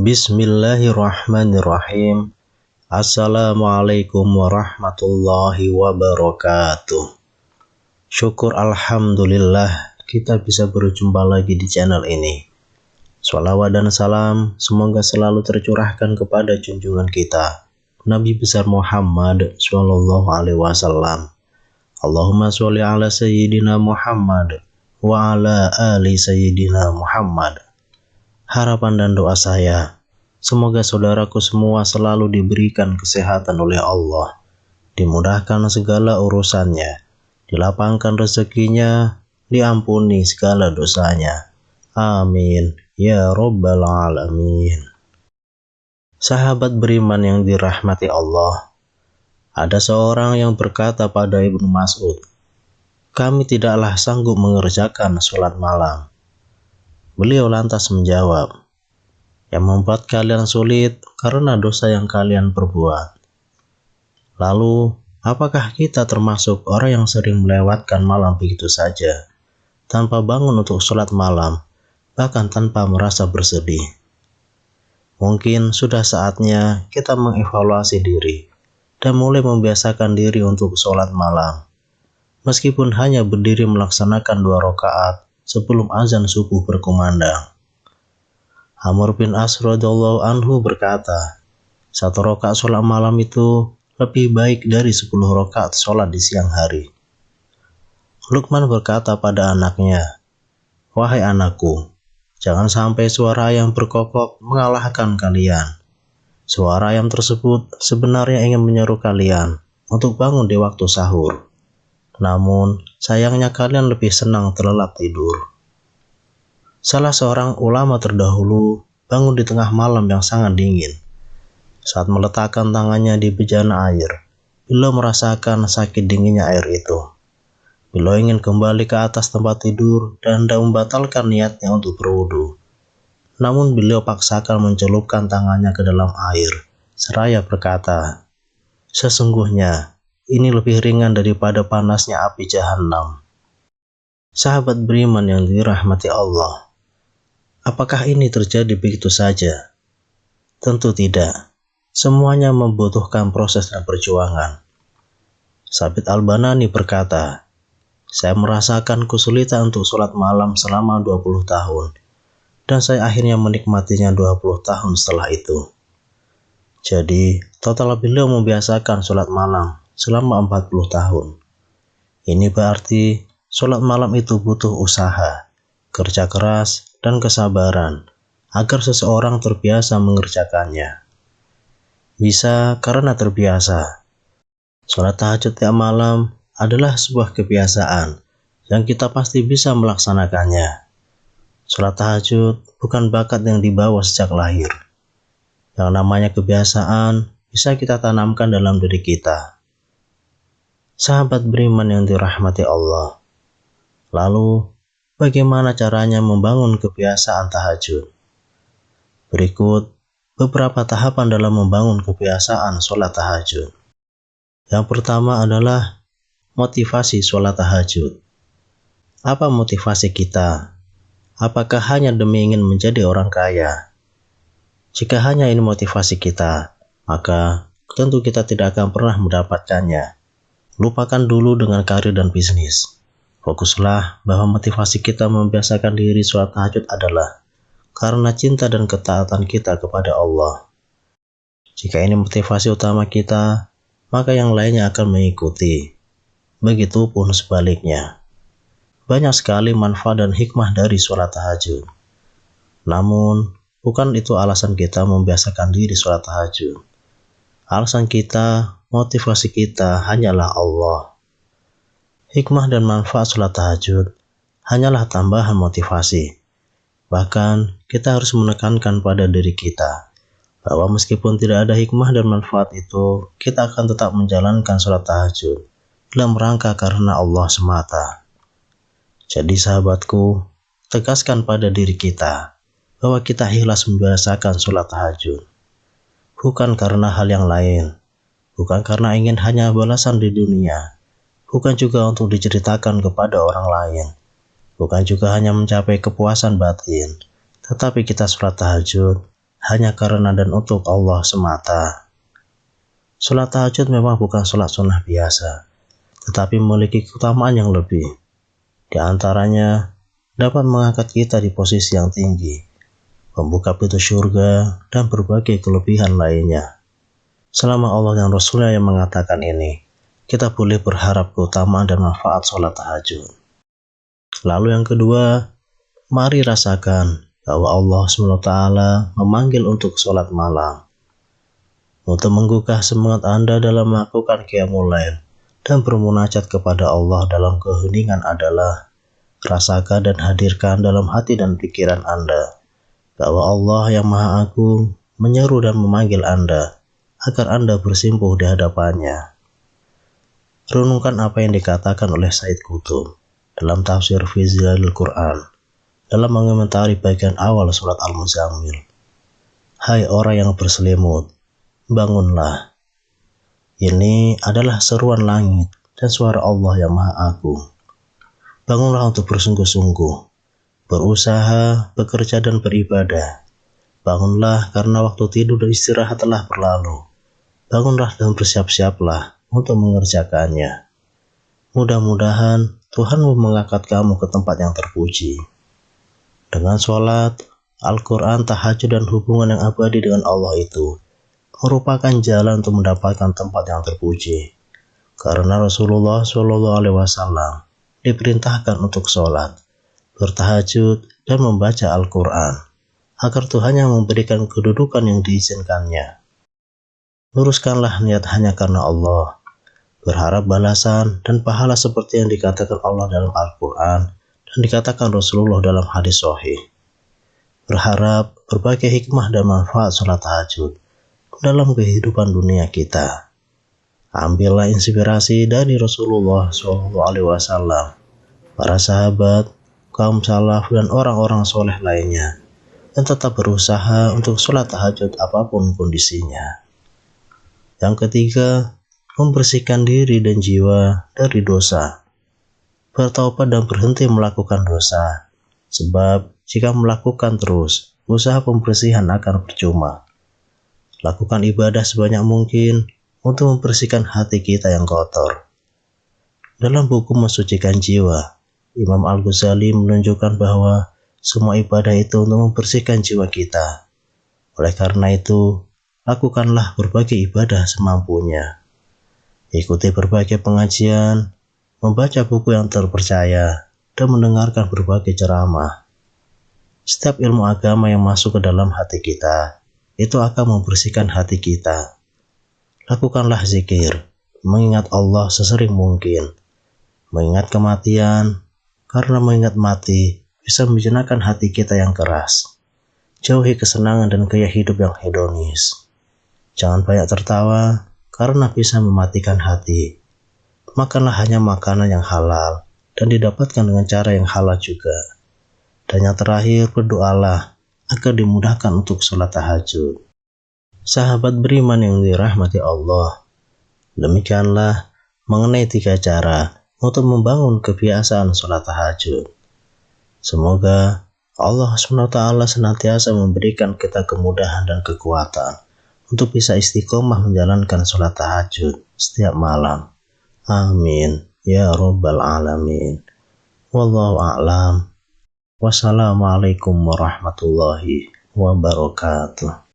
Bismillahirrahmanirrahim. Assalamualaikum warahmatullahi wabarakatuh. Syukur alhamdulillah kita bisa berjumpa lagi di channel ini. Shalawat dan salam semoga selalu tercurahkan kepada junjungan kita Nabi besar Muhammad Sallallahu Alaihi Wasallam. Allahumma sholli ala Sayyidina Muhammad wa ala ali Sayyidina Muhammad. Harapan dan doa saya, semoga saudaraku semua selalu diberikan kesehatan oleh Allah, dimudahkan segala urusannya, dilapangkan rezekinya, diampuni segala dosanya. Amin ya Rabbal Alamin. Sahabat beriman yang dirahmati Allah, ada seorang yang berkata pada Ibnu Mas'ud, "Kami tidaklah sanggup mengerjakan sholat malam." Beliau lantas menjawab, "Yang membuat kalian sulit karena dosa yang kalian perbuat." Lalu, apakah kita termasuk orang yang sering melewatkan malam begitu saja, tanpa bangun untuk sholat malam, bahkan tanpa merasa bersedih? Mungkin sudah saatnya kita mengevaluasi diri dan mulai membiasakan diri untuk sholat malam, meskipun hanya berdiri melaksanakan 2 rakaat sebelum azan subuh berkumandang. Amr bin As radhiyallahu anhu berkata, 1 rakaat sholat malam itu lebih baik dari 10 rakaat sholat di siang hari. Luqman berkata pada anaknya, "Wahai anakku, jangan sampai suara ayam berkokok mengalahkan kalian. Suara ayam tersebut sebenarnya ingin menyeru kalian untuk bangun di waktu sahur. Namun, sayangnya kalian lebih senang terlelap tidur." Salah seorang ulama terdahulu bangun di tengah malam yang sangat dingin. Saat meletakkan tangannya di bejana air, beliau merasakan sakit dinginnya air itu. Beliau ingin kembali ke atas tempat tidur dan hendak membatalkan niatnya untuk berwudu. Namun beliau paksakan mencelupkan tangannya ke dalam air, seraya berkata, "Sesungguhnya ini lebih ringan daripada panasnya api Jahannam." Sahabat beriman yang dirahmati Allah, apakah ini terjadi begitu saja? Tentu tidak. Semuanya membutuhkan proses dan perjuangan. Sabit Al-Banani berkata, "Saya merasakan kesulitan untuk sholat malam selama 20 tahun, dan saya akhirnya menikmatinya 20 tahun setelah itu." Jadi, total beliau membiasakan sholat malam selama 40 tahun. Ini berarti sholat malam itu butuh usaha, kerja keras, dan kesabaran agar seseorang terbiasa mengerjakannya. Bisa karena terbiasa. Sholat tahajud tiap malam adalah sebuah kebiasaan yang kita pasti bisa melaksanakannya. Sholat tahajud bukan bakat yang dibawa sejak lahir. Yang namanya kebiasaan bisa kita tanamkan dalam diri kita. Sahabat beriman yang dirahmati Allah, lalu bagaimana caranya membangun kebiasaan tahajud? Berikut beberapa tahapan dalam membangun kebiasaan sholat tahajud. Yang pertama adalah motivasi sholat tahajud. Apa motivasi kita? Apakah hanya demi ingin menjadi orang kaya? Jika hanya ini motivasi kita, maka tentu kita tidak akan pernah mendapatkannya. Lupakan dulu dengan karir dan bisnis. Fokuslah bahwa motivasi kita membiasakan diri sholat tahajud adalah karena cinta dan ketaatan kita kepada Allah. Jika ini motivasi utama kita, maka yang lainnya akan mengikuti. Begitupun sebaliknya. Banyak sekali manfaat dan hikmah dari sholat tahajud. Namun, bukan itu alasan kita membiasakan diri sholat tahajud. Alasan kita, motivasi kita hanyalah Allah. Hikmah dan manfaat sholat tahajud hanyalah tambahan motivasi. Bahkan, kita harus menekankan pada diri kita bahwa meskipun tidak ada hikmah dan manfaat itu, kita akan tetap menjalankan sholat tahajud dalam rangka karena Allah semata. Jadi sahabatku, tegaskan pada diri kita bahwa kita ikhlas membiasakan sholat tahajud. Bukan karena hal yang lain, bukan karena ingin hanya balasan di dunia, bukan juga untuk diceritakan kepada orang lain, bukan juga hanya mencapai kepuasan batin, tetapi kita sholat tahajud hanya karena dan untuk Allah semata. Sholat tahajud memang bukan sholat sunnah biasa, tetapi memiliki keutamaan yang lebih. Di antaranya, dapat mengangkat kita di posisi yang tinggi, membuka pintu surga, dan berbagai kelebihan lainnya. Selama Allah dan Rasulnya yang mengatakan ini, kita boleh berharap keutamaan dan manfaat sholat tahajud. Lalu yang kedua, mari rasakan bahwa Allah SWT memanggil untuk sholat malam. Untuk menggugah semangat Anda dalam melakukan qiyamul lail dan bermunajat kepada Allah dalam keheningan adalah rasakan dan hadirkan dalam hati dan pikiran Anda bahwa Allah yang Maha Agung menyeru dan memanggil Anda agar Anda bersimpuh di hadapannya. Renungkan apa yang dikatakan oleh Said Qutb dalam tafsir fi Zilalil Quran dalam mengomentari bagian awal surat Al-Muzammil. Hai orang yang berselimut, bangunlah. Ini adalah seruan langit dan suara Allah yang Maha Agung. Bangunlah untuk bersungguh-sungguh, berusaha, bekerja dan beribadah. Bangunlah karena waktu tidur dan istirahat telah berlalu. Bangunlah dan bersiap-siaplah untuk mengerjakannya. Mudah-mudahan Tuhan mengangkat kamu ke tempat yang terpuji. Dengan sholat, Al-Quran, tahajud dan hubungan yang abadi dengan Allah itu merupakan jalan untuk mendapatkan tempat yang terpuji. Karena Rasulullah SAW diperintahkan untuk sholat, bertahajud, dan membaca Al-Quran, agar Tuhan yang memberikan kedudukan yang diizinkannya. Luruskanlah niat hanya karena Allah, berharap balasan dan pahala seperti yang dikatakan Allah dalam Al-Quran dan dikatakan Rasulullah dalam hadis sahih. Berharap berbagai hikmah dan manfaat sholat tahajud dalam kehidupan dunia kita. Ambillah inspirasi dari Rasulullah SAW, para sahabat, kaum salaf, dan orang-orang soleh lainnya, dan tetap berusaha untuk sholat tahajud apapun kondisinya. Yang ketiga, membersihkan diri dan jiwa dari dosa. Bertaubat dan berhenti melakukan dosa, sebab jika melakukan terus, usaha pembersihan akan percuma. Lakukan ibadah sebanyak mungkin untuk membersihkan hati kita yang kotor. Dalam buku Mensucikan Jiwa, Imam Al-Ghazali menunjukkan bahwa semua ibadah itu untuk membersihkan jiwa kita. Oleh karena itu, lakukanlah berbagai ibadah semampunya. Ikuti berbagai pengajian, membaca buku yang terpercaya, dan mendengarkan berbagai ceramah. Setiap ilmu agama yang masuk ke dalam hati kita, itu akan membersihkan hati kita. Lakukanlah zikir, mengingat Allah sesering mungkin. Mengingat kematian, karena mengingat mati bisa menjinakkan hati kita yang keras. Jauhi kesenangan dan gaya hidup yang hedonis. Jangan banyak tertawa, karena bisa mematikan hati. Makanlah hanya makanan yang halal, dan didapatkan dengan cara yang halal juga. Dan yang terakhir, berdoalah agar dimudahkan untuk sholat tahajud. Sahabat beriman yang dirahmati Allah, demikianlah mengenai 3 cara untuk membangun kebiasaan sholat tahajud. Semoga Allah SWT senantiasa memberikan kita kemudahan dan kekuatan untuk bisa istiqomah menjalankan sholat tahajud setiap malam. Amin ya Rabbal Alamin. Wallahu a'lam. Wassalamualaikum warahmatullahi wabarakatuh.